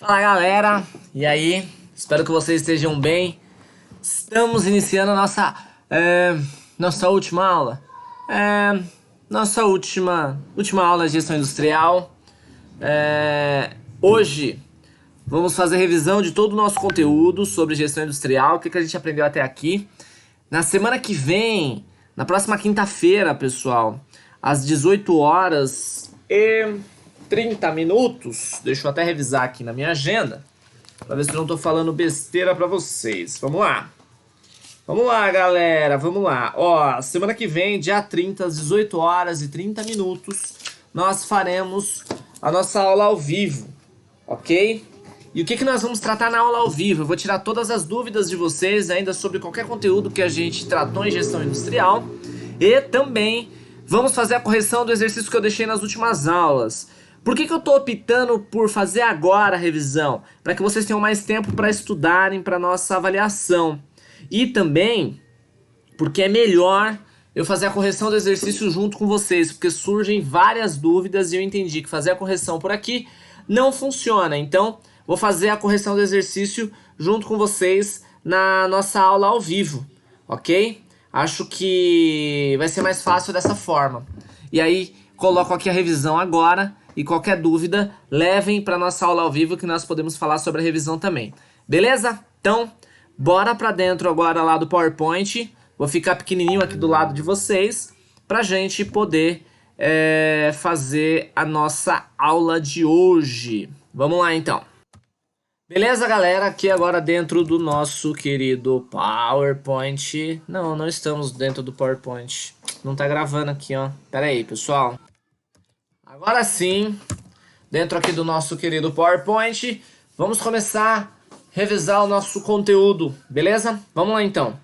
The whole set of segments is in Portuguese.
Fala galera, e aí? Espero que vocês estejam bem. Estamos iniciando a nossa última aula. É, nossa última aula de gestão industrial. Hoje vamos fazer revisão de todo o nosso conteúdo sobre gestão industrial, o que a gente aprendeu até aqui. Na semana que vem, na próxima quinta-feira, pessoal, às 18 horas e 30 minutos, deixa eu até revisar aqui na minha agenda, pra ver se eu não tô falando besteira pra vocês. Vamos lá. Vamos lá, galera, vamos lá. Ó, semana que vem, dia 30, às 18 horas e 30 minutos, nós faremos a nossa aula ao vivo, ok? E o que nós vamos tratar na aula ao vivo? Eu vou tirar todas as dúvidas de vocês ainda sobre qualquer conteúdo que a gente tratou em gestão industrial. E também vamos fazer a correção do exercício que eu deixei nas últimas aulas. Por que eu estou optando por fazer agora a revisão? Para que vocês tenham mais tempo para estudarem para nossa avaliação. E também porque é melhor eu fazer a correção do exercício junto com vocês, porque surgem várias dúvidas e eu entendi que fazer a correção por aqui não funciona. Então, vou fazer a correção do exercício junto com vocês na nossa aula ao vivo, ok? Acho que vai ser mais fácil dessa forma. E aí, coloco aqui a revisão agora e qualquer dúvida, levem para nossa aula ao vivo que nós podemos falar sobre a revisão também. Beleza? Então, bora para dentro agora lá do PowerPoint. Vou ficar pequenininho aqui do lado de vocês pra gente poder fazer a nossa aula de hoje. Vamos lá então. Beleza, galera? Aqui agora dentro do nosso querido PowerPoint. Não estamos dentro do PowerPoint. Não tá gravando aqui, ó. Pera aí, pessoal. Agora sim, dentro aqui do nosso querido PowerPoint, vamos começar a revisar o nosso conteúdo, beleza? Vamos lá então.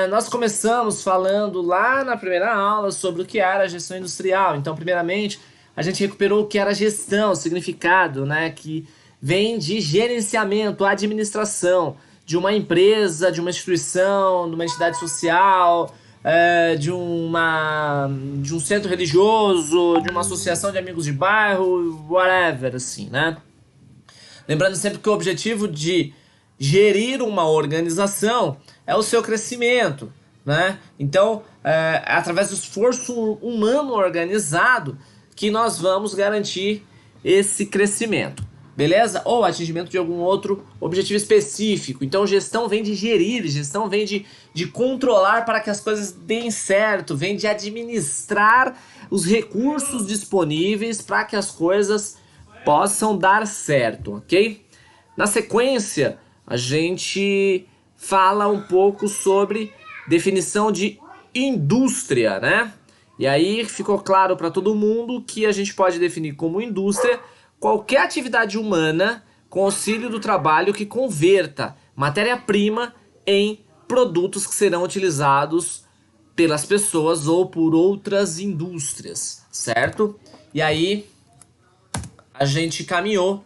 Nós começamos falando lá na primeira aula sobre o que era gestão industrial. Então, primeiramente, a gente recuperou o que era gestão, o significado, né? Que vem de gerenciamento, administração de uma empresa, de uma instituição, de uma entidade social, de um centro religioso, de uma associação de amigos de bairro, whatever, assim, né? Lembrando sempre que o objetivo de gerir uma organização é o seu crescimento, né? Então, é através do esforço humano organizado que nós vamos garantir esse crescimento. Beleza? Ou atingimento de algum outro objetivo específico. Então, gestão vem de gerir, gestão vem de controlar para que as coisas deem certo, vem de administrar os recursos disponíveis para que as coisas possam dar certo, ok? Na sequência, a gente fala um pouco sobre definição de indústria, né? E aí ficou claro para todo mundo que a gente pode definir como indústria qualquer atividade humana com auxílio do trabalho que converta matéria-prima em produtos que serão utilizados pelas pessoas ou por outras indústrias, certo? E aí a gente caminhou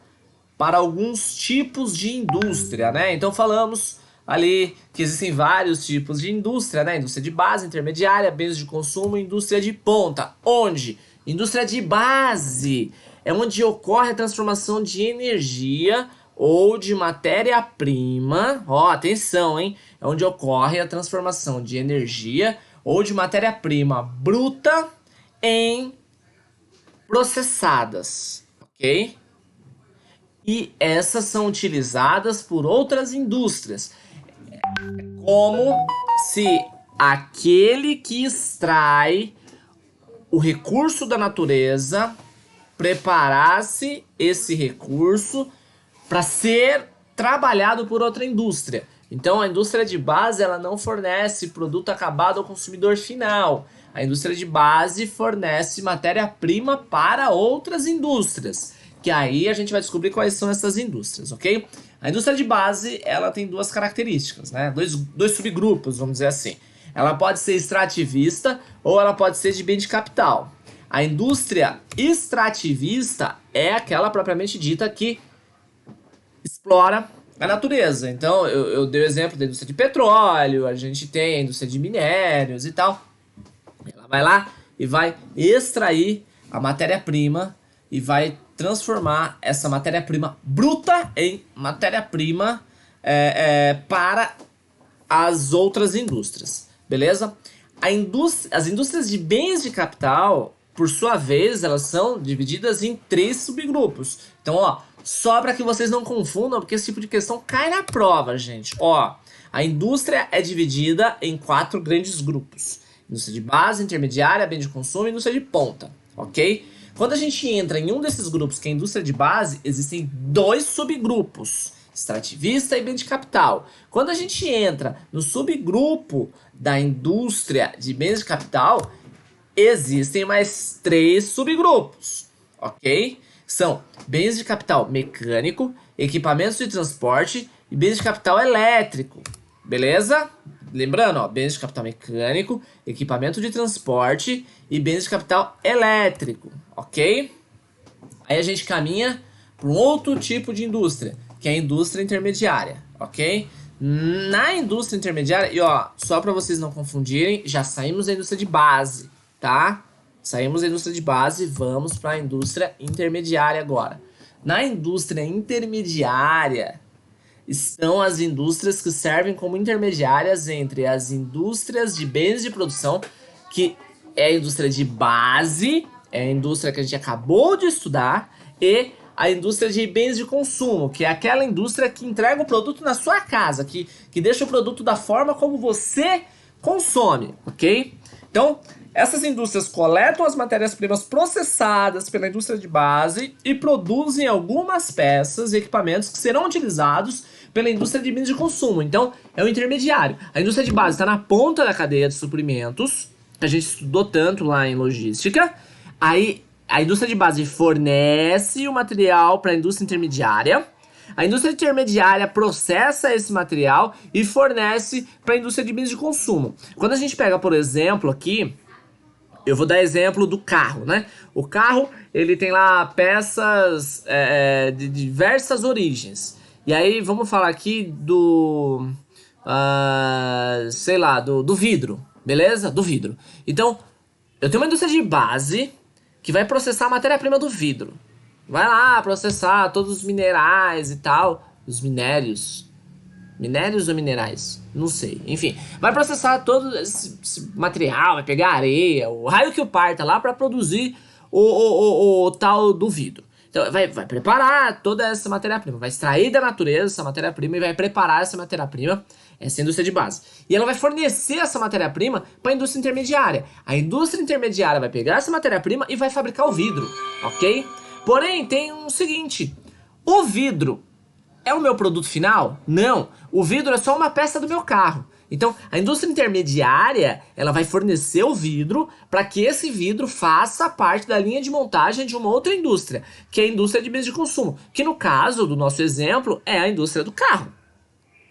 para alguns tipos de indústria, né? Então falamos ali que existem vários tipos de indústria, né? Indústria de base, intermediária, bens de consumo, indústria de ponta. Onde? Indústria de base é onde ocorre a transformação de energia ou de matéria-prima. Ó, atenção, hein? É onde ocorre a transformação de energia ou de matéria-prima bruta em processadas, ok? E essas são utilizadas por outras indústrias. Como se aquele que extrai o recurso da natureza preparasse esse recurso para ser trabalhado por outra indústria. Então a indústria de base ela não fornece produto acabado ao consumidor final. A indústria de base fornece matéria-prima para outras indústrias, que aí a gente vai descobrir quais são essas indústrias, ok? A indústria de base ela tem duas características, né? Dois subgrupos, vamos dizer assim. Ela pode ser extrativista ou ela pode ser de bem de capital. A indústria extrativista é aquela propriamente dita que explora a natureza. Então, eu dei o exemplo da indústria de petróleo, a gente tem a indústria de minérios e tal. Ela vai lá e vai extrair a matéria-prima e vai transformar essa matéria-prima bruta em matéria-prima para as outras indústrias, beleza? As indústrias de bens de capital, por sua vez, elas são divididas em 3 subgrupos. Então, ó, só para que vocês não confundam, porque esse tipo de questão cai na prova, gente. Ó, a indústria é dividida em 4 grandes grupos: indústria de base, intermediária, bem de consumo e indústria de ponta, ok? Quando a gente entra em um desses grupos, que é a indústria de base, existem 2 subgrupos: extrativista e bem de capital. Quando a gente entra no subgrupo da indústria de bens de capital, existem mais 3 subgrupos, ok? São bens de capital mecânico, equipamentos de transporte e bens de capital elétrico, beleza? Lembrando, ó, bens de capital mecânico, equipamento de transporte e bens de capital elétrico, ok? Aí a gente caminha para um outro tipo de indústria, que é a indústria intermediária, ok? Na indústria intermediária, e ó, só para vocês não confundirem, já saímos da indústria de base, tá? Saímos da indústria de base, vamos para a indústria intermediária agora. Na indústria intermediária estão as indústrias que servem como intermediárias entre as indústrias de bens de produção, que é a indústria de base, é a indústria que a gente acabou de estudar, e a indústria de bens de consumo, que é aquela indústria que entrega o produto na sua casa, que deixa o produto da forma como você consome, ok? Então, essas indústrias coletam as matérias-primas processadas pela indústria de base e produzem algumas peças e equipamentos que serão utilizados pela indústria de bens de consumo. Então, é o intermediário. A indústria de base está na ponta da cadeia de suprimentos, que a gente estudou tanto lá em logística. Aí, a indústria de base fornece o material para a indústria intermediária. A indústria intermediária processa esse material e fornece para a indústria de bens de consumo. Quando a gente pega, por exemplo, aqui, eu vou dar exemplo do carro, né? O carro, ele tem lá peças de diversas origens. E aí, vamos falar aqui do, sei lá, do vidro, beleza? Do vidro. Então, eu tenho uma indústria de base que vai processar a matéria-prima do vidro. Vai lá processar todos os minerais e tal. Os minérios. Minérios ou minerais? Não sei. Enfim, vai processar todo esse material, vai pegar areia, o raio que o parta lá para produzir o tal do vidro. Então vai preparar toda essa matéria-prima, vai extrair da natureza essa matéria-prima e vai preparar essa matéria-prima, essa indústria de base. E ela vai fornecer essa matéria-prima para a indústria intermediária. A indústria intermediária vai pegar essa matéria-prima e vai fabricar o vidro, ok? Porém, tem um seguinte: o vidro é o meu produto final? Não, o vidro é só uma peça do meu carro. Então, a indústria intermediária, ela vai fornecer o vidro para que esse vidro faça parte da linha de montagem de uma outra indústria, que é a indústria de bens de consumo, que no caso do nosso exemplo é a indústria do carro,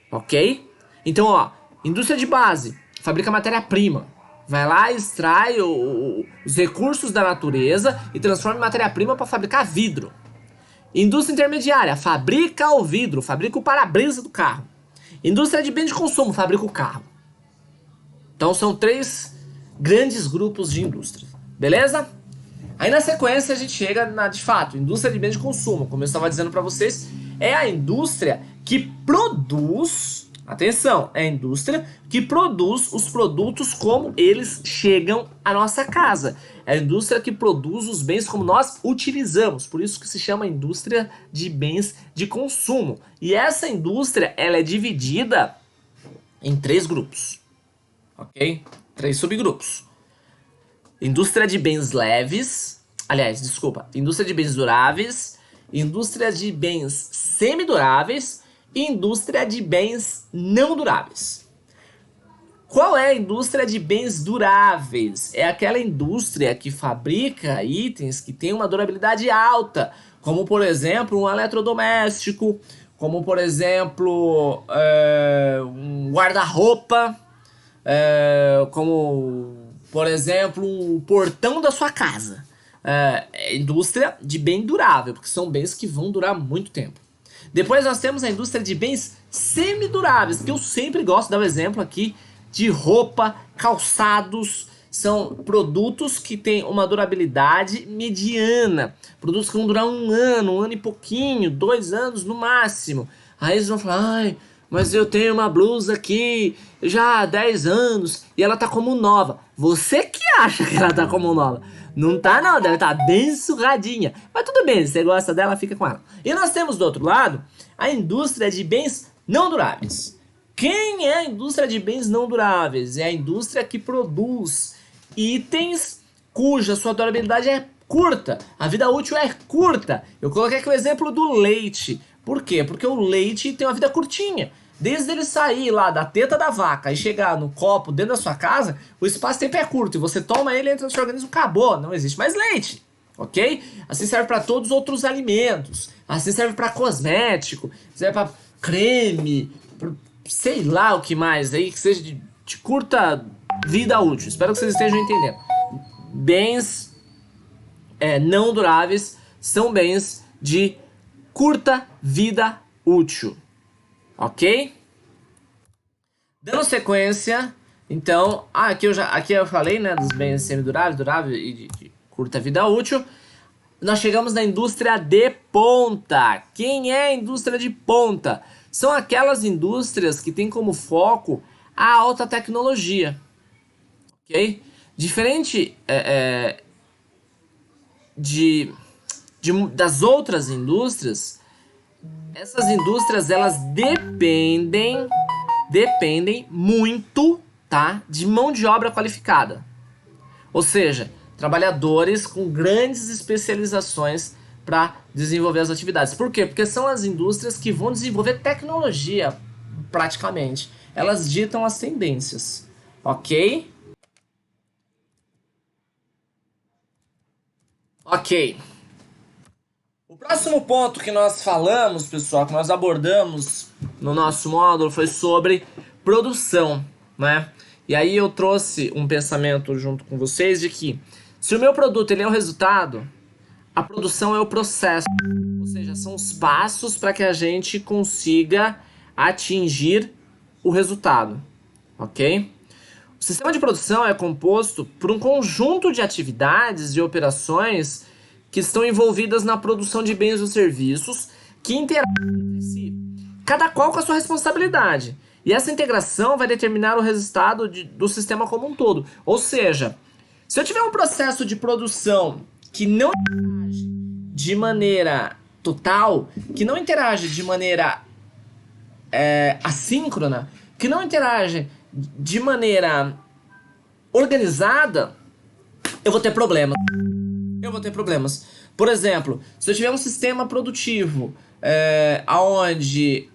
ok? Então, ó, indústria de base, fabrica matéria-prima, vai lá e extrai os recursos da natureza e transforma em matéria-prima para fabricar vidro. Indústria intermediária, fabrica o vidro, fabrica o para-brisa do carro. Indústria de bens de consumo, fabrica o carro. Então são 3 grandes grupos de indústria, beleza? Aí na sequência a gente chega na, de fato, indústria de bens de consumo. Como eu estava dizendo para vocês, é a indústria que produz, atenção, é a indústria que produz os produtos como eles chegam à nossa casa. É a indústria que produz os bens como nós utilizamos, por isso que se chama indústria de bens de consumo. E essa indústria, ela é dividida em 3 grupos, ok? 3 subgrupos. Indústria de bens leves, aliás, desculpa, indústria de bens duráveis, indústria de bens semiduráveis e indústria de bens não duráveis. Qual é a indústria de bens duráveis? É aquela indústria que fabrica itens que têm uma durabilidade alta, como por exemplo um eletrodoméstico, como por exemplo um guarda-roupa, como por exemplo um portão da sua casa. É indústria de bem durável, porque são bens que vão durar muito tempo. Depois nós temos a indústria de bens semiduráveis, que eu sempre gosto de dar o exemplo aqui de roupa, calçados, são produtos que têm uma durabilidade mediana. Produtos que vão durar um ano e pouquinho, 2 anos no máximo. Aí eles vão falar, ai, mas eu tenho uma blusa aqui já há 10 anos e ela tá como nova. Você que acha que ela tá como nova. Não tá não, deve estar bem surradinha. Mas tudo bem, se você gosta dela, fica com ela. E nós temos do outro lado a indústria de bens não duráveis. Quem é a indústria de bens não duráveis? É a indústria que produz itens cuja sua durabilidade é curta. A vida útil é curta. Eu coloquei aqui o exemplo do leite. Por quê? Porque o leite tem uma vida curtinha. Desde ele sair lá da teta da vaca e chegar no copo dentro da sua casa, o espaço-tempo é curto. E você toma ele, entra no seu organismo, acabou. Não existe mais leite. Ok? Assim serve para todos os outros alimentos. Assim serve para cosmético. Serve para creme. Sei lá o que mais aí, que seja de curta vida útil. Espero que vocês estejam entendendo. Bens não duráveis são bens de curta vida útil. Ok? Dando sequência, então, aqui eu falei, né, dos bens semiduráveis, duráveis e de curta vida útil. Nós chegamos na indústria de ponta. Quem é a indústria de ponta? São aquelas indústrias que têm como foco a alta tecnologia. Ok? Diferente das outras indústrias, essas indústrias elas dependem muito, tá, de mão de obra qualificada. Ou seja, trabalhadores com grandes especializações para desenvolver as atividades. Por quê? Porque são as indústrias que vão desenvolver tecnologia, praticamente. Elas ditam as tendências, ok? Ok. O próximo ponto que nós falamos, pessoal, que nós abordamos no nosso módulo foi sobre produção, né? E aí eu trouxe um pensamento junto com vocês de que se o meu produto ele é o resultado, a produção é o processo. Ou seja, são os passos para que a gente consiga atingir o resultado, ok? O sistema de produção é composto por um conjunto de atividades e operações que estão envolvidas na produção de bens ou serviços que interagem entre si, cada qual com a sua responsabilidade. E essa integração vai determinar o resultado do sistema como um todo. Ou seja, se eu tiver um processo de produção que não interage de maneira total, que não interage de maneira assíncrona, que não interage de maneira organizada, eu vou ter problemas. Por exemplo, se eu tiver um sistema produtivo onde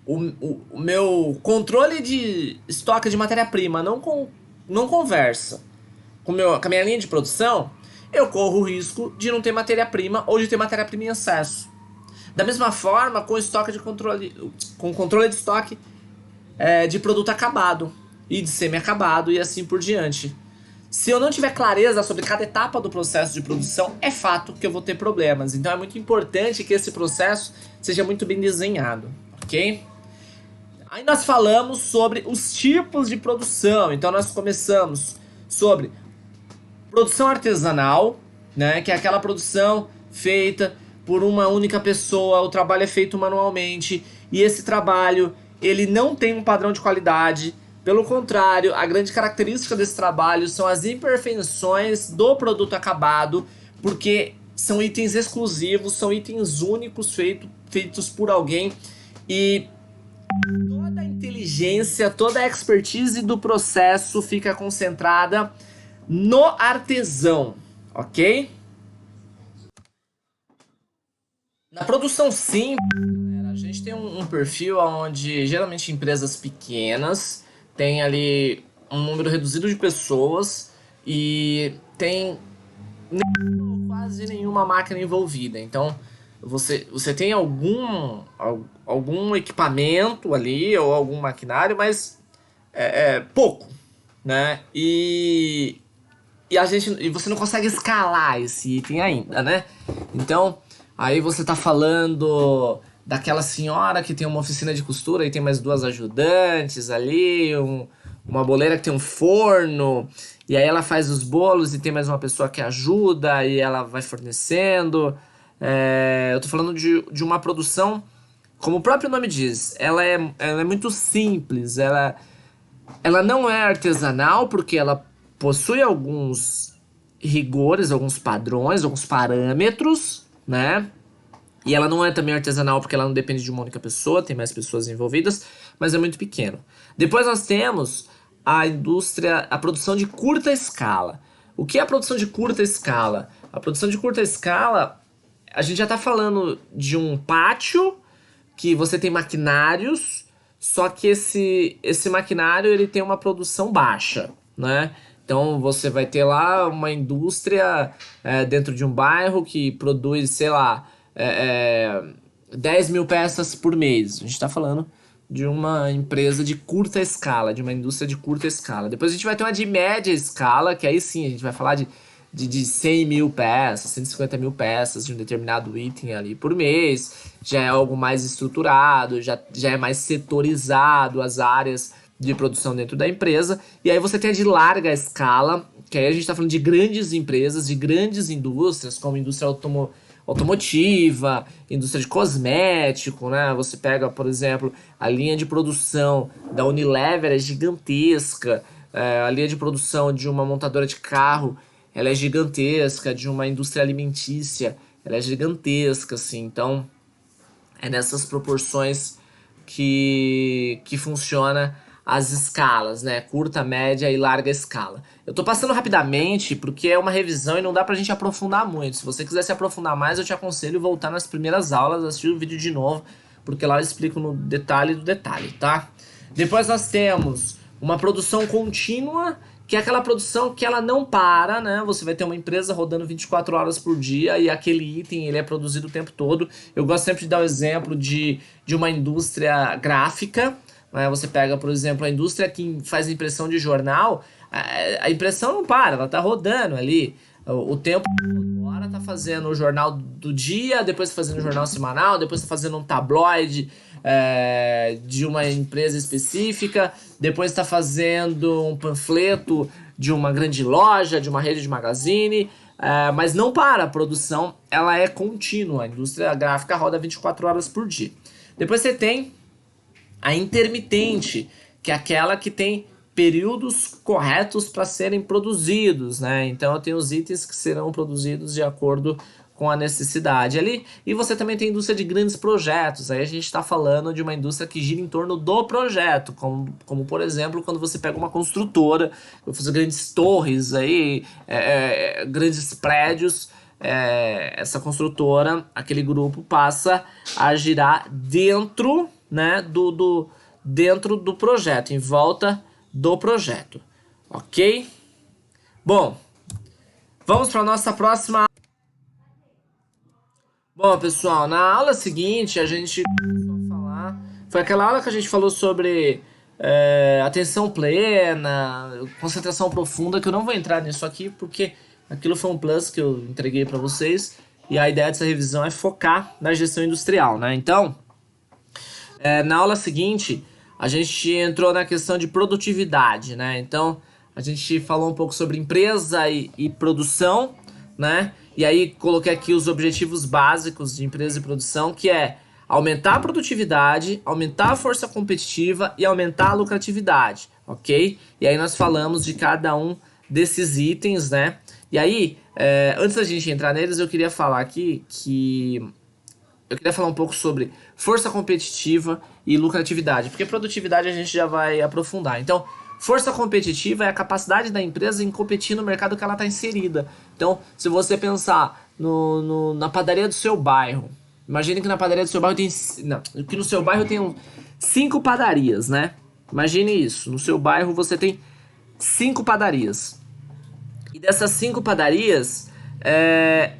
o meu controle de estoque de matéria-prima não conversa com a minha linha de produção, eu corro o risco de não ter matéria-prima ou de ter matéria-prima em excesso. Da mesma forma, com controle de estoque de produto acabado e de semi-acabado e assim por diante. Se eu não tiver clareza sobre cada etapa do processo de produção, é fato que eu vou ter problemas. Então é muito importante que esse processo seja muito bem desenhado, ok? Aí nós falamos sobre os tipos de produção. Então nós começamos sobre produção artesanal, né, que é aquela produção feita por uma única pessoa, o trabalho é feito manualmente e esse trabalho ele não tem um padrão de qualidade. Pelo contrário, a grande característica desse trabalho são as imperfeições do produto acabado, porque são itens exclusivos, são itens únicos feitos por alguém e toda a inteligência, toda a expertise do processo fica concentrada no artesão, ok? Na produção simples, a gente tem um perfil onde geralmente empresas pequenas tem ali um número reduzido de pessoas e tem quase nenhuma máquina envolvida. Então você tem algum equipamento ali ou algum maquinário, mas pouco, né? E você não consegue escalar esse item ainda, né? Então aí você tá falando daquela senhora que tem uma oficina de costura e tem mais 2 ajudantes ali, uma boleira que tem um forno, e aí ela faz os bolos e tem mais uma pessoa que ajuda e ela vai fornecendo. Eu tô falando de uma produção, como o próprio nome diz, ela é muito simples, ela não é artesanal porque ela possui alguns rigores, alguns padrões, alguns parâmetros, né? E ela não é também artesanal porque ela não depende de uma única pessoa, tem mais pessoas envolvidas, mas é muito pequeno. Depois nós temos a indústria, a produção de curta escala. O que é a produção de curta escala? A produção de curta escala, a gente já está falando de um pátio que você tem maquinários, só que esse maquinário ele tem uma produção baixa, né? Então você vai ter lá uma indústria dentro de um bairro que produz, sei lá, 10 mil peças por mês. A gente está falando de uma empresa de curta escala, de uma indústria de curta escala. Depois a gente vai ter uma de média escala, que aí sim a gente vai falar de 100 mil peças, 150 mil peças de um determinado item ali por mês. Já é algo mais estruturado, já é mais setorizado as áreas de produção dentro da empresa. E aí você tem a de larga escala, que aí a gente está falando de grandes empresas, de grandes indústrias, como indústria automotiva, indústria de cosmético, né? Você pega, por exemplo, a linha de produção da Unilever é gigantesca, a linha de produção de uma montadora de carro, ela é gigantesca, de uma indústria alimentícia, ela é gigantesca, assim. Então, é nessas proporções que funciona as escalas, né? Curta, média e larga escala. Eu tô passando rapidamente porque é uma revisão e não dá pra gente aprofundar muito. Se você quiser se aprofundar mais, eu te aconselho voltar nas primeiras aulas, assistir o vídeo de novo, porque lá eu explico no detalhe do detalhe, tá? Depois nós temos uma produção contínua, que é aquela produção que ela não para, né? Você vai ter uma empresa rodando 24 horas por dia e aquele item ele é produzido o tempo todo. Eu gosto sempre de dar o exemplo de uma indústria gráfica, né? Você pega, por exemplo, a indústria que faz impressão de jornal, a impressão não para, ela tá rodando ali. O tempo agora tá fazendo o jornal do dia, depois tá fazendo o jornal semanal, depois tá fazendo um tabloide de uma empresa específica, depois está fazendo um panfleto de uma grande loja, de uma rede de magazine, mas não para, a produção ela é contínua, a indústria gráfica roda 24 horas por dia. Depois você tem a intermitente, que é aquela que tem períodos corretos para serem produzidos, né? Então eu tenho os itens que serão produzidos de acordo com a necessidade ali. E você também tem indústria de grandes projetos. Aí a gente está falando de uma indústria que gira em torno do projeto, como por exemplo, quando você pega uma construtora, vai fazer grandes torres aí, grandes prédios, essa construtora, aquele grupo passa a girar dentro, né, dentro do projeto, em volta do projeto, ok? Bom, vamos para a nossa próxima. Bom, pessoal, na aula seguinte a gente começou a falar. Foi aquela aula que a gente falou sobre atenção plena, concentração profunda, que eu não vou entrar nisso aqui porque aquilo foi um plus que eu entreguei para vocês e a ideia dessa revisão é focar na gestão industrial, né? Então, na aula seguinte a gente entrou na questão de produtividade, né? Então, a gente falou um pouco sobre empresa e produção, né? E aí coloquei aqui os objetivos básicos de empresa e produção, que é aumentar a produtividade, aumentar a força competitiva e aumentar a lucratividade, ok? E aí nós falamos de cada um desses itens, né? E aí, antes da gente entrar neles, eu queria falar aqui que... Eu queria falar um pouco sobre força competitiva e lucratividade, porque produtividade a gente já vai aprofundar. Então, força competitiva é a capacidade da empresa em competir no mercado que ela está inserida. Então, se você pensar na padaria do seu bairro, imagine que na padaria do seu bairro tem... Não, que no seu bairro tem 5 padarias, né? Imagine isso, no seu bairro você tem 5 padarias. E dessas 5 padarias...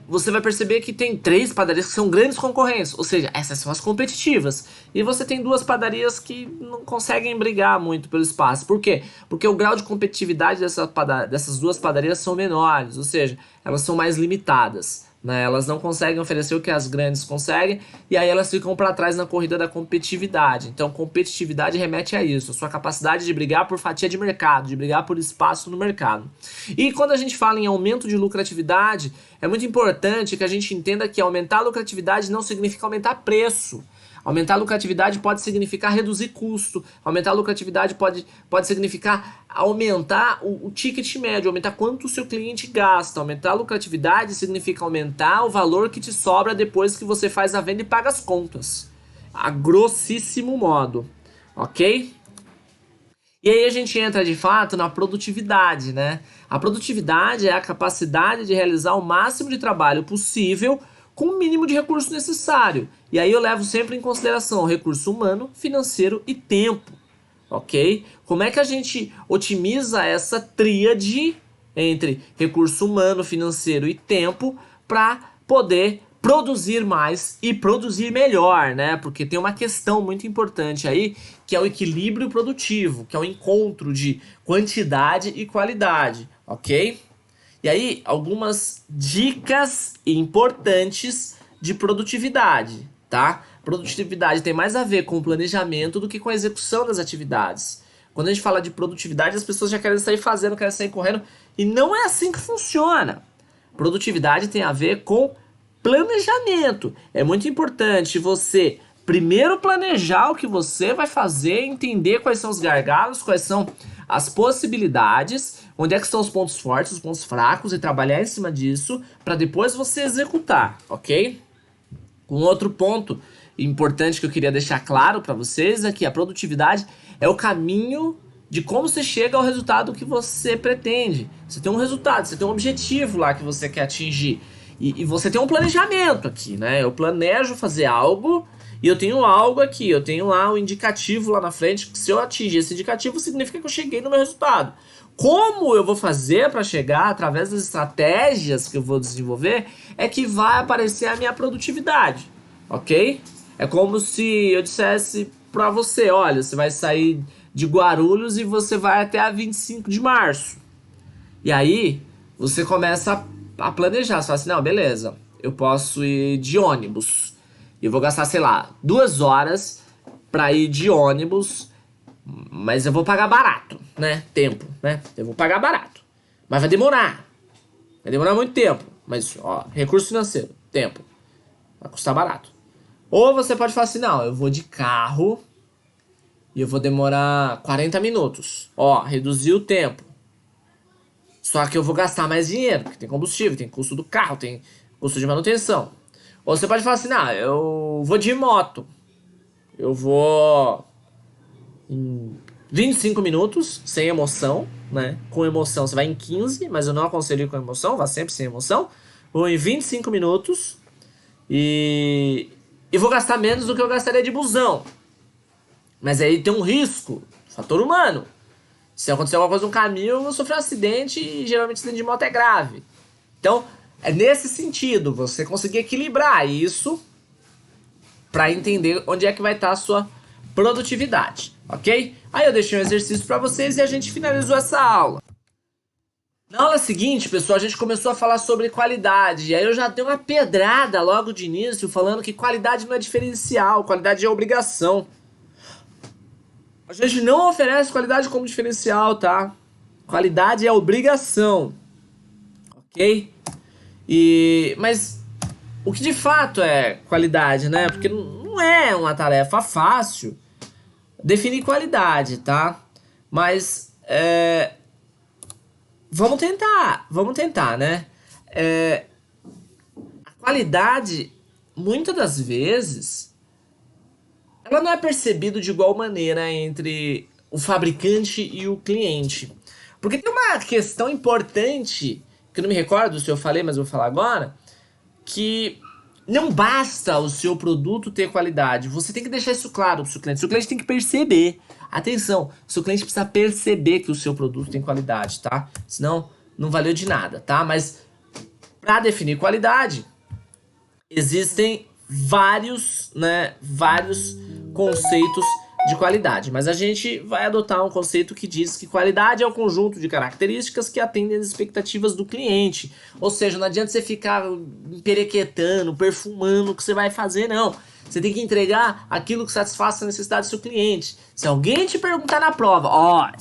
você vai perceber que tem 3 padarias que são grandes concorrentes, ou seja, essas são as competitivas, e você tem 2 padarias que não conseguem brigar muito pelo espaço. Por quê? Porque o grau de competitividade dessas 2 padarias são menores, ou seja, elas são mais limitadas, né? Elas não conseguem oferecer o que as grandes conseguem, e aí elas ficam para trás na corrida da competitividade. Então, competitividade remete a isso, a sua capacidade de brigar por fatia de mercado, de brigar por espaço no mercado. E quando a gente fala em aumento de lucratividade, é muito importante que a gente entenda que aumentar a lucratividade não significa aumentar preço. Aumentar a lucratividade pode significar reduzir custo. Aumentar a lucratividade pode significar aumentar o ticket médio, aumentar quanto o seu cliente gasta. Aumentar a lucratividade significa aumentar o valor que te sobra depois que você faz a venda e paga as contas. A grossíssimo modo, ok? E aí a gente entra de fato na produtividade, né? A produtividade é a capacidade de realizar o máximo de trabalho possível com o mínimo de recurso necessário. E aí eu levo sempre em consideração o recurso humano, financeiro e tempo, ok? Como é que a gente otimiza essa tríade entre recurso humano, financeiro e tempo para poder produzir mais e produzir melhor, né? Porque tem uma questão muito importante aí, que é o equilíbrio produtivo, que é o encontro de quantidade e qualidade, ok? E aí, algumas dicas importantes de produtividade, tá? Produtividade tem mais a ver com o planejamento do que com a execução das atividades. Quando a gente fala de produtividade, as pessoas já querem sair fazendo, querem sair correndo, e não é assim que funciona. Produtividade tem a ver com planejamento. É muito importante você primeiro planejar o que você vai fazer, entender quais são os gargalos, quais são as possibilidades, onde é que estão os pontos fortes, os pontos fracos e trabalhar em cima disso para depois você executar, ok? Um outro ponto importante que eu queria deixar claro para vocês é que a produtividade é o caminho de como você chega ao resultado que você pretende. Você tem um resultado, você tem um objetivo lá que você quer atingir. E você tem um planejamento aqui, né? Eu planejo fazer algo e eu tenho algo aqui. Eu tenho lá um indicativo lá na frente que se eu atingir esse indicativo significa que eu cheguei no meu resultado. Como eu vou fazer para chegar através das estratégias que eu vou desenvolver é que vai aparecer a minha produtividade, ok? É como se eu dissesse para você, olha, você vai sair de Guarulhos e você vai até a 25 de março. E aí você começa a planejar, você fala assim, não, beleza, eu posso ir de ônibus. Eu vou gastar, sei lá, 2 horas para ir de ônibus, mas eu vou pagar barato, né? Tempo, né? Eu vou pagar barato. Mas vai demorar. Vai demorar muito tempo. Mas, ó, recurso financeiro, tempo. Vai custar barato. Ou você pode falar assim, não, eu vou de carro e eu vou demorar 40 minutos. Ó, reduzir o tempo. Só que eu vou gastar mais dinheiro, porque tem combustível, tem custo do carro, tem custo de manutenção. Ou você pode falar assim, não, eu vou de moto. Eu vou em 25 minutos, sem emoção, né? Com emoção você vai em 15, mas eu não aconselho ir com emoção, vá sempre sem emoção. Vou em 25 minutos e vou gastar menos do que eu gastaria de busão. Mas aí tem um risco, fator humano. Se acontecer alguma coisa no caminho, eu vou sofrer um acidente e geralmente acidente de moto é grave. Então, é nesse sentido, você conseguir equilibrar isso para entender onde é que vai estar a sua produtividade, ok? Aí eu deixei um exercício para vocês e a gente finalizou essa aula. Na aula seguinte, pessoal, a gente começou a falar sobre qualidade. E aí eu já dei uma pedrada logo de início falando que qualidade não é diferencial, qualidade é obrigação. A gente não oferece qualidade como diferencial, tá? Qualidade é obrigação, ok? Mas o que de fato é qualidade, né? Porque não é uma tarefa fácil definir qualidade, tá? Mas vamos tentar, né? A qualidade, muitas das vezes, ela não é percebida de igual maneira entre o fabricante e o cliente. Porque tem uma questão importante, que eu não me recordo se eu falei, mas eu vou falar agora, que não basta o seu produto ter qualidade. Você tem que deixar isso claro para o seu cliente. O seu cliente tem que perceber. Atenção, o seu cliente precisa perceber que o seu produto tem qualidade, tá? Senão, não valeu de nada, tá? Mas, para definir qualidade, existem vários conceitos de qualidade, mas a gente vai adotar um conceito que diz que qualidade é o conjunto de características que atendem às expectativas do cliente. Ou seja, não adianta você ficar emperequetando, perfumando o que você vai fazer, não. Você tem que entregar aquilo que satisfaça a necessidade do seu cliente. Se alguém te perguntar na prova,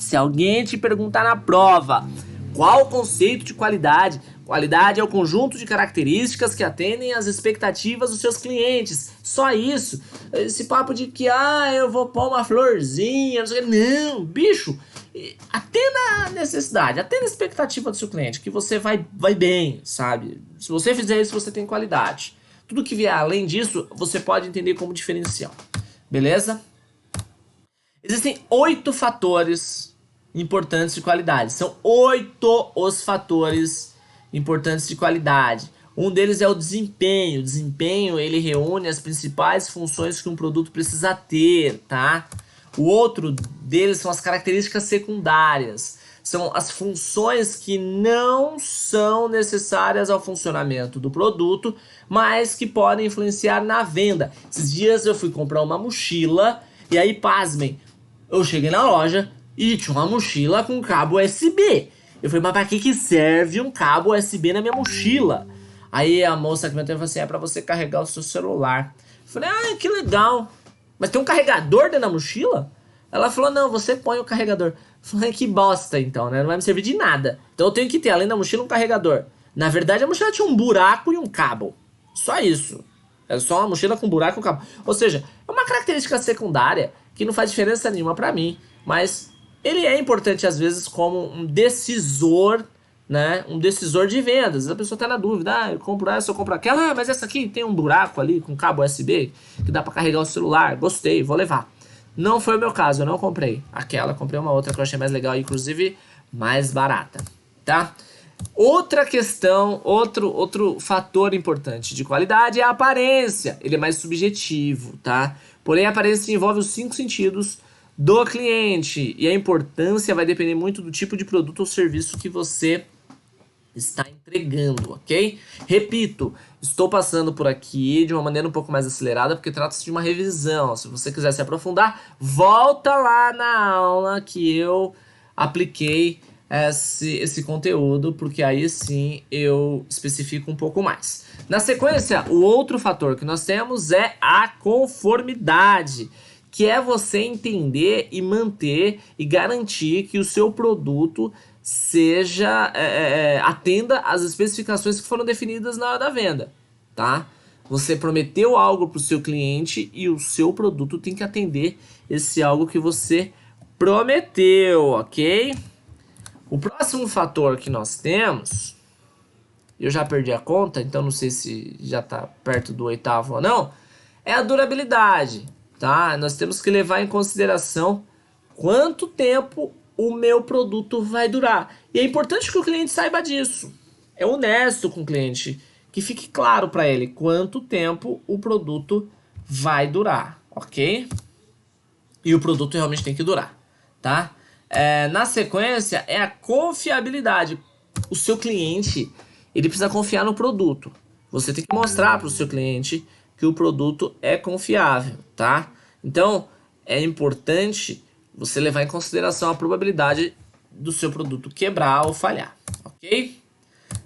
qual o conceito de qualidade? Qualidade é o conjunto de características que atendem às expectativas dos seus clientes. Só isso. Esse papo de que, eu vou pôr uma florzinha, não sei o que. Não, bicho. Atenda a necessidade, atenda a expectativa do seu cliente, que você vai bem, sabe? Se você fizer isso, você tem qualidade. Tudo que vier além disso, você pode entender como diferencial. Beleza? Existem 8 fatores importantes de qualidade. São 8 os fatores importantes de qualidade. Um deles é o desempenho. O desempenho, ele reúne as principais funções que um produto precisa ter, tá? O outro deles são as características secundárias. São as funções que não são necessárias ao funcionamento do produto, mas que podem influenciar na venda. Esses dias eu fui comprar uma mochila e aí, pasmem, eu cheguei na loja e tinha uma mochila com cabo USB. Eu falei, mas pra que serve um cabo USB na minha mochila? Aí a moça que me atendeu falou assim, é pra você carregar o seu celular. Eu falei, que legal. Mas tem um carregador dentro da mochila? Ela falou, não, você põe o carregador. Eu falei, que bosta então, né? Não vai me servir de nada. Então eu tenho que ter, além da mochila, um carregador. Na verdade, a mochila tinha um buraco e um cabo. Só isso. É só uma mochila com buraco e um cabo. Ou seja, é uma característica secundária que não faz diferença nenhuma pra mim. Mas ele é importante, às vezes, como um decisor, né? Um decisor de vendas. A pessoa tá na dúvida, eu compro essa, eu compro aquela. Mas essa aqui tem um buraco ali com cabo USB que dá pra carregar o celular. Gostei, vou levar. Não foi o meu caso, eu não comprei aquela, comprei uma outra que eu achei mais legal, inclusive mais barata, tá? Outra questão, outro fator importante de qualidade é a aparência. Ele é mais subjetivo, tá? Porém, a aparência envolve os 5 sentidos do cliente e a importância vai depender muito do tipo de produto ou serviço que você está entregando, ok? Repito, estou passando por aqui de uma maneira um pouco mais acelerada porque trata-se de uma revisão. Se você quiser se aprofundar, volta lá na aula que eu apliquei esse conteúdo, porque aí sim eu especifico um pouco mais. Na sequência, o outro fator que nós temos é a conformidade, que é você entender e manter e garantir que o seu produto atenda às especificações que foram definidas na hora da venda, tá? Você prometeu algo para o seu cliente e o seu produto tem que atender esse algo que você prometeu, ok? O próximo fator que nós temos, eu já perdi a conta, então não sei se já está perto do 8º ou não, é a durabilidade, tá? Nós temos que levar em consideração quanto tempo o meu produto vai durar. E é importante que o cliente saiba disso. É honesto com o cliente, que fique claro para ele quanto tempo o produto vai durar, ok? E o produto realmente tem que durar, tá? Na sequência é a confiabilidade. O seu cliente, ele precisa confiar no produto. Você tem que mostrar para o seu cliente que o produto é confiável, tá? Então, é importante você levar em consideração a probabilidade do seu produto quebrar ou falhar, ok?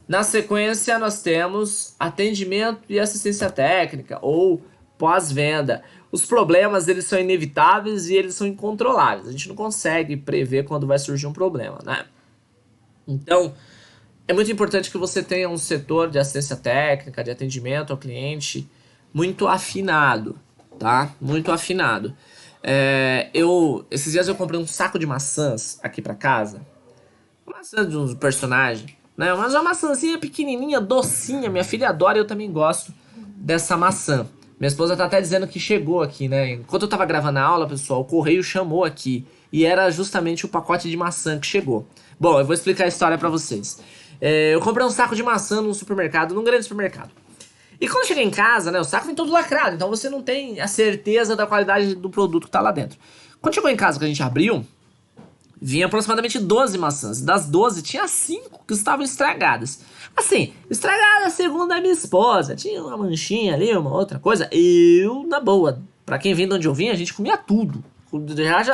Na sequência, nós temos atendimento e assistência técnica, ou pós-venda. Os problemas, eles são inevitáveis e eles são incontroláveis. A gente não consegue prever quando vai surgir um problema, né? Então, é muito importante que você tenha um setor de assistência técnica, de atendimento ao cliente muito afinado, tá? Muito afinado. Esses dias eu comprei um saco de maçãs aqui pra casa. Maçã de um personagem, né? Mas uma maçãzinha pequenininha, docinha. Minha filha adora e eu também gosto dessa maçã. Minha esposa tá até dizendo que chegou aqui, né? Enquanto eu tava gravando a aula, pessoal, o correio chamou aqui. E era justamente o pacote de maçã que chegou. Bom, eu vou explicar a história pra vocês. Eu comprei um saco de maçã num supermercado, num grande supermercado. E quando eu cheguei em casa, né, o saco vem todo lacrado, então você não tem a certeza da qualidade do produto que tá lá dentro. Quando chegou em casa que a gente abriu, vinha aproximadamente 12 maçãs. Das 12, tinha 5 que estavam estragadas. Assim, estragada segundo a minha esposa. Tinha uma manchinha ali, uma outra coisa. Eu, na boa, pra quem vem de onde eu vim, a gente comia tudo.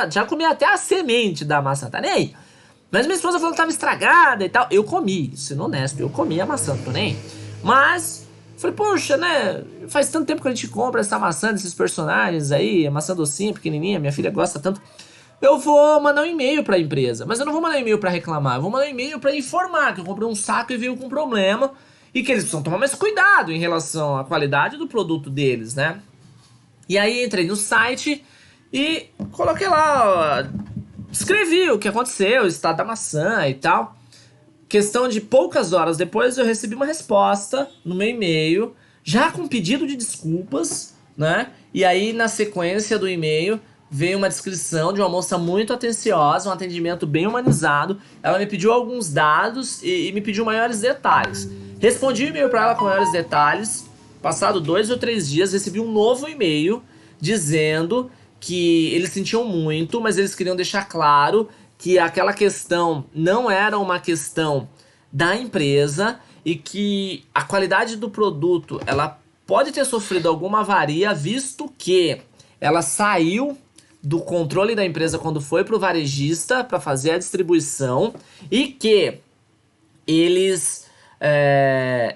Já comi até a semente da maçã, tá nem aí. Mas minha esposa falou que tava estragada e tal. Eu comi, sendo honesto, eu comi a maçã, tô nem aí. Mas, falei, poxa, né? Faz tanto tempo que a gente compra essa maçã desses personagens aí, a maçã docinha, pequenininha, minha filha gosta tanto. Eu vou mandar um e-mail pra empresa, mas eu não vou mandar um e-mail pra reclamar, eu vou mandar um e-mail pra informar que eu comprei um saco e veio com problema e que eles precisam tomar mais cuidado em relação à qualidade do produto deles, né? E aí entrei no site e coloquei lá, ó, escrevi o que aconteceu, o estado da maçã e tal. Questão de poucas horas depois eu recebi uma resposta no meu e-mail, já com pedido de desculpas, né? E aí na sequência do e-mail veio uma descrição de uma moça muito atenciosa, um atendimento bem humanizado. Ela me pediu alguns dados e me pediu maiores detalhes. Respondi o e-mail para ela com maiores detalhes. Passado 2 ou 3 dias, recebi um novo e-mail dizendo que eles sentiam muito, mas eles queriam deixar claro que aquela questão não era uma questão da empresa e que a qualidade do produto ela pode ter sofrido alguma avaria, visto que ela saiu do controle da empresa quando foi para o varejista para fazer a distribuição e que eles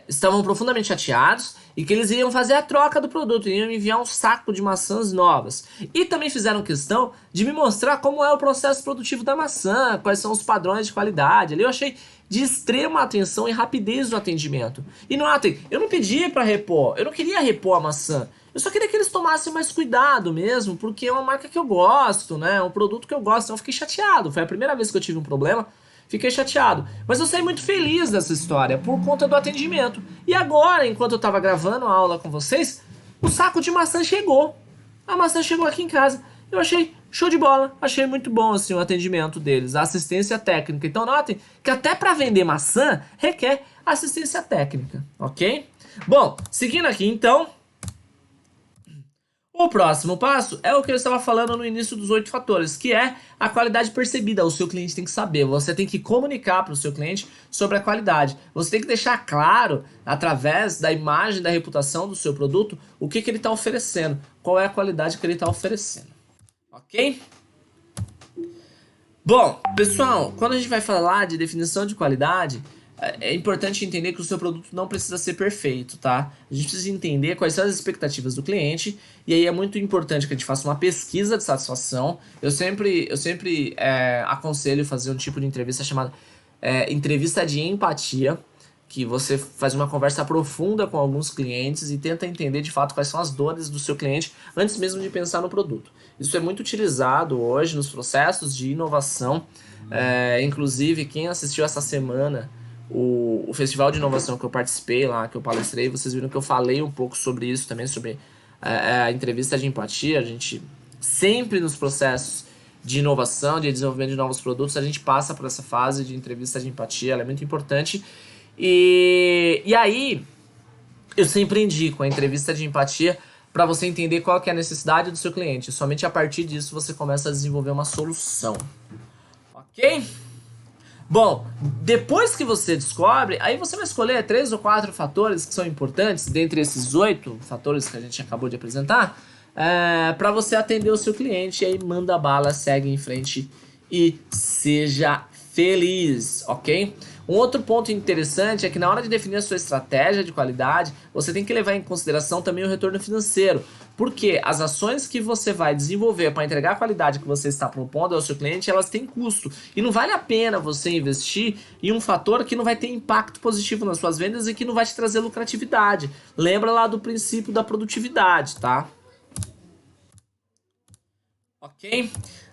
estavam profundamente chateados e que eles iriam fazer a troca do produto, iriam me enviar um saco de maçãs novas. E também fizeram questão de me mostrar como é o processo produtivo da maçã, quais são os padrões de qualidade. Ali eu achei de extrema atenção e rapidez do atendimento. E notem, eu não pedi para repor, eu não queria repor a maçã. Eu só queria que eles tomassem mais cuidado mesmo, porque é uma marca que eu gosto, né? É um produto que eu gosto, então eu fiquei chateado. Foi a primeira vez que eu tive um problema. Fiquei chateado. Mas eu saí muito feliz dessa história por conta do atendimento. E agora, enquanto eu tava gravando a aula com vocês, o saco de maçã chegou. A maçã chegou aqui em casa. Eu achei show de bola. Achei muito bom assim o atendimento deles, a assistência técnica. Então notem que até para vender maçã requer assistência técnica, ok? Bom, seguindo aqui então, o próximo passo é o que eu estava falando no início dos 8 fatores, que é a qualidade percebida. O seu cliente tem que saber, você tem que comunicar para o seu cliente sobre a qualidade. Você tem que deixar claro, através da imagem, da reputação do seu produto, o que ele está oferecendo, qual é a qualidade que ele está oferecendo. Ok? Bom, pessoal, quando a gente vai falar de definição de qualidade, é importante entender que o seu produto não precisa ser perfeito, tá? A gente precisa entender quais são as expectativas do cliente e aí é muito importante que a gente faça uma pesquisa de satisfação. Eu sempre aconselho fazer um tipo de entrevista chamada entrevista de empatia, que você faz uma conversa profunda com alguns clientes e tenta entender de fato quais são as dores do seu cliente antes mesmo de pensar no produto. Isso é muito utilizado hoje nos processos de inovação. Inclusive, quem assistiu essa semana o festival de inovação que eu participei lá, que eu palestrei, vocês viram que eu falei um pouco sobre isso também, sobre a entrevista de empatia. A gente sempre nos processos de inovação, de desenvolvimento de novos produtos, a gente passa por essa fase de entrevista de empatia, ela é muito importante. E aí, eu sempre indico a entrevista de empatia para você entender qual que é a necessidade do seu cliente. Somente a partir disso você começa a desenvolver uma solução. Ok? Bom, depois que você descobre, aí você vai escolher 3 ou 4 fatores que são importantes, dentre esses 8 fatores que a gente acabou de apresentar, para você atender o seu cliente. E aí manda bala, segue em frente e seja feliz, ok? Um outro ponto interessante é que na hora de definir a sua estratégia de qualidade, você tem que levar em consideração também o retorno financeiro, porque as ações que você vai desenvolver para entregar a qualidade que você está propondo ao seu cliente, elas têm custo, e não vale a pena você investir em um fator que não vai ter impacto positivo nas suas vendas e que não vai te trazer lucratividade. Lembra lá do princípio da produtividade, tá? Ok?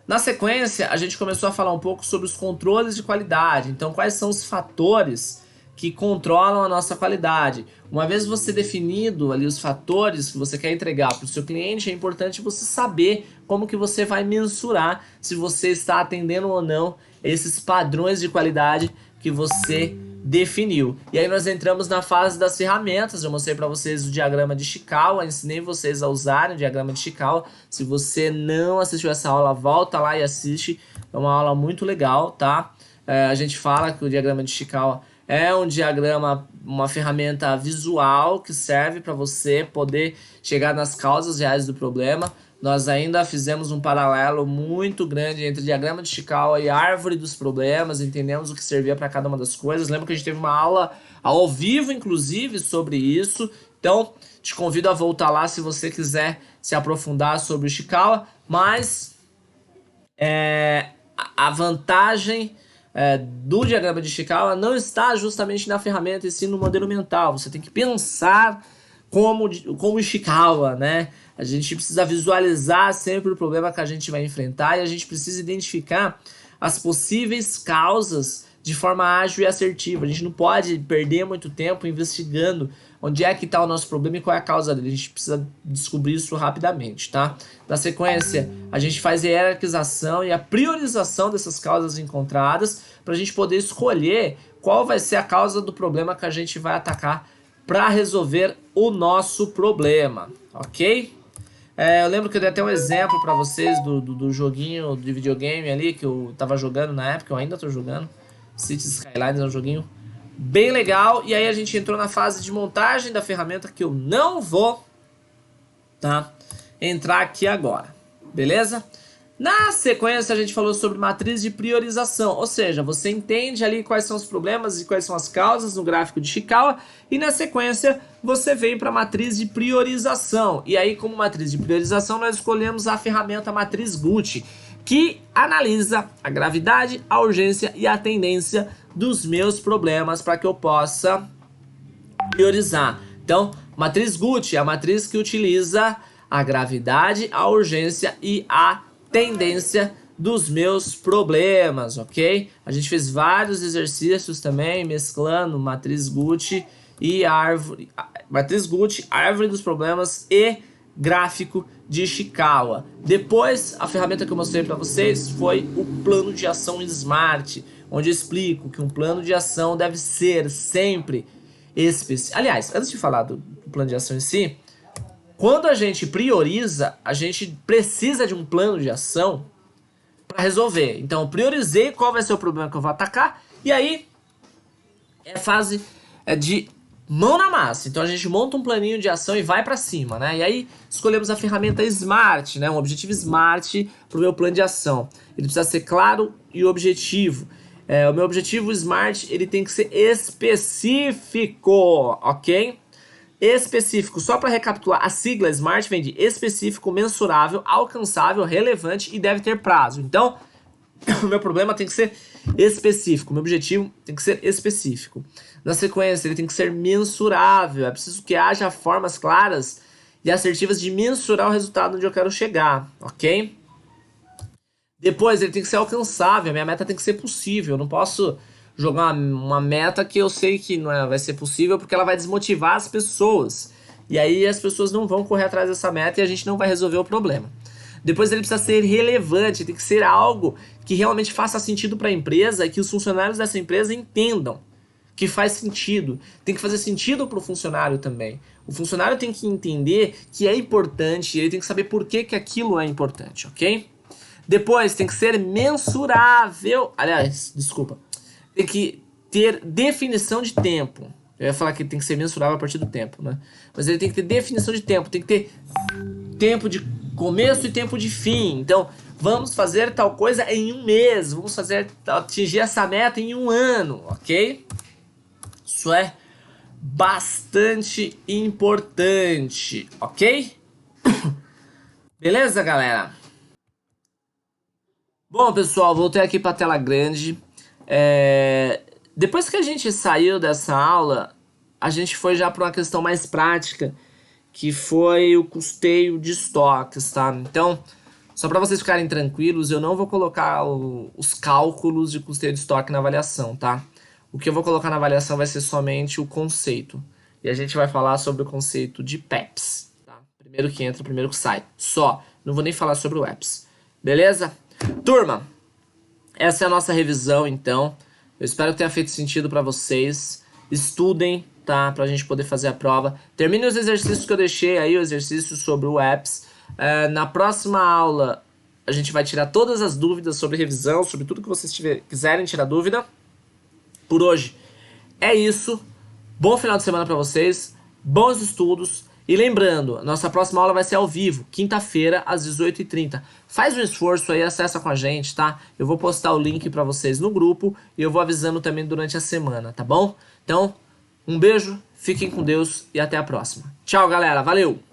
Na sequência, a gente começou a falar um pouco sobre os controles de qualidade. Então, quais são os fatores que controlam a nossa qualidade? Uma vez você definido ali os fatores que você quer entregar para o seu cliente, é importante você saber como que você vai mensurar se você está atendendo ou não esses padrões de qualidade que você definiu. E aí nós entramos na fase das ferramentas. Eu mostrei para vocês o diagrama de Chikawa, ensinei vocês a usarem o diagrama de Chikawa. Se você não assistiu essa aula, volta lá e assiste. É uma aula muito legal, tá? A gente fala que o diagrama de Chikawa é um diagrama uma ferramenta visual que serve para você poder chegar nas causas reais do problema. Nós ainda fizemos um paralelo muito grande entre diagrama de Chikawa e árvore dos problemas, entendemos o que servia para cada uma das coisas. Lembra que a gente teve uma aula ao vivo, inclusive, sobre isso. Então, te convido a voltar lá se você quiser se aprofundar sobre o Chikawa. Mas a vantagem do diagrama de Chikawa não está justamente na ferramenta e sim no modelo mental. Você tem que pensar como o Chikawa, né? A gente precisa visualizar sempre o problema que a gente vai enfrentar e a gente precisa identificar as possíveis causas de forma ágil e assertiva. A gente não pode perder muito tempo investigando onde é que está o nosso problema e qual é a causa dele. A gente precisa descobrir isso rapidamente, tá? Na sequência, a gente faz a hierarquização e a priorização dessas causas encontradas para a gente poder escolher qual vai ser a causa do problema que a gente vai atacar para resolver o nosso problema, ok? Eu lembro que eu dei até um exemplo para vocês do joguinho de videogame ali que eu tava jogando na época, eu ainda tô jogando. Cities Skylines é um joguinho bem legal. E aí a gente entrou na fase de montagem da ferramenta que eu não vou, tá, entrar aqui agora, beleza? Na sequência a gente falou sobre matriz de priorização, ou seja, você entende ali quais são os problemas e quais são as causas no gráfico de Chikawa e na sequência você vem para a matriz de priorização. E aí, como matriz de priorização, nós escolhemos a ferramenta matriz Gucci, que analisa a gravidade, a urgência e a tendência dos meus problemas para que eu possa priorizar. Então, matriz Gucci é a matriz que utiliza a gravidade, a urgência e a tendência dos meus problemas, ok? A gente fez vários exercícios também, mesclando matriz Gucci e árvore, matriz Gucci, árvore dos problemas e gráfico de Chikawa. Depois, a ferramenta que eu mostrei para vocês foi o plano de ação SMART, onde eu explico que um plano de ação deve ser sempre específico. Aliás, antes de falar do plano de ação em si, quando a gente prioriza, a gente precisa de um plano de ação para resolver. Então, eu priorizei qual vai ser o problema que eu vou atacar, e aí é fase de mão na massa. Então, a gente monta um planinho de ação e vai para cima, né? E aí, escolhemos a ferramenta SMART, né? Um objetivo SMART para o meu plano de ação. Ele precisa ser claro e objetivo. O meu objetivo SMART, ele tem que ser específico, ok? Específico, só para recapitular, a sigla SMART vem de específico, mensurável, alcançável, relevante e deve ter prazo. Então, o meu problema tem que ser específico, o meu objetivo tem que ser específico. Na sequência, ele tem que ser mensurável, é preciso que haja formas claras e assertivas de mensurar o resultado onde eu quero chegar, ok? Depois, ele tem que ser alcançável, a minha meta tem que ser possível, eu não posso jogar uma meta que eu sei que não vai ser possível porque ela vai desmotivar as pessoas. E aí as pessoas não vão correr atrás dessa meta e a gente não vai resolver o problema. Depois ele precisa ser relevante, tem que ser algo que realmente faça sentido para a empresa e que os funcionários dessa empresa entendam que faz sentido. Tem que fazer sentido para o funcionário também. O funcionário tem que entender que é importante, ele tem que saber por que que aquilo é importante, ok? Depois tem que ser mensurável, aliás, desculpa, tem que ter definição de tempo. Eu ia falar que tem que ser mensurável a partir do tempo, né? Mas ele tem que ter definição de tempo, tem que ter tempo de começo e tempo de fim. Então, vamos fazer tal coisa em um mês, vamos atingir essa meta em um ano, ok? Isso é bastante importante, ok? Beleza, galera? Bom, pessoal, voltei aqui para a tela grande. Depois que a gente saiu dessa aula, a gente foi já para uma questão mais prática, que foi o custeio de estoques, tá? Então, só para vocês ficarem tranquilos, eu não vou colocar os cálculos de custeio de estoque na avaliação, tá? O que eu vou colocar na avaliação vai ser somente o conceito. E a gente vai falar sobre o conceito de PEPs, tá? Primeiro que entra, primeiro que sai. Só. Não vou nem falar sobre o EPS. Beleza? Turma, essa é a nossa revisão, então. Eu espero que tenha feito sentido para vocês. Estudem, tá? Pra gente poder fazer a prova. Termine os exercícios que eu deixei aí, o exercício sobre o EPS. Na próxima aula, a gente vai tirar todas as dúvidas sobre revisão, sobre tudo que vocês quiserem tirar dúvida. Por hoje é isso. Bom final de semana pra vocês, bons estudos. E lembrando, nossa próxima aula vai ser ao vivo, quinta-feira, às 18h30. Faz um esforço aí, acessa com a gente, tá? Eu vou postar o link pra vocês no grupo e eu vou avisando também durante a semana, tá bom? Então, um beijo, fiquem com Deus e até a próxima. Tchau, galera. Valeu!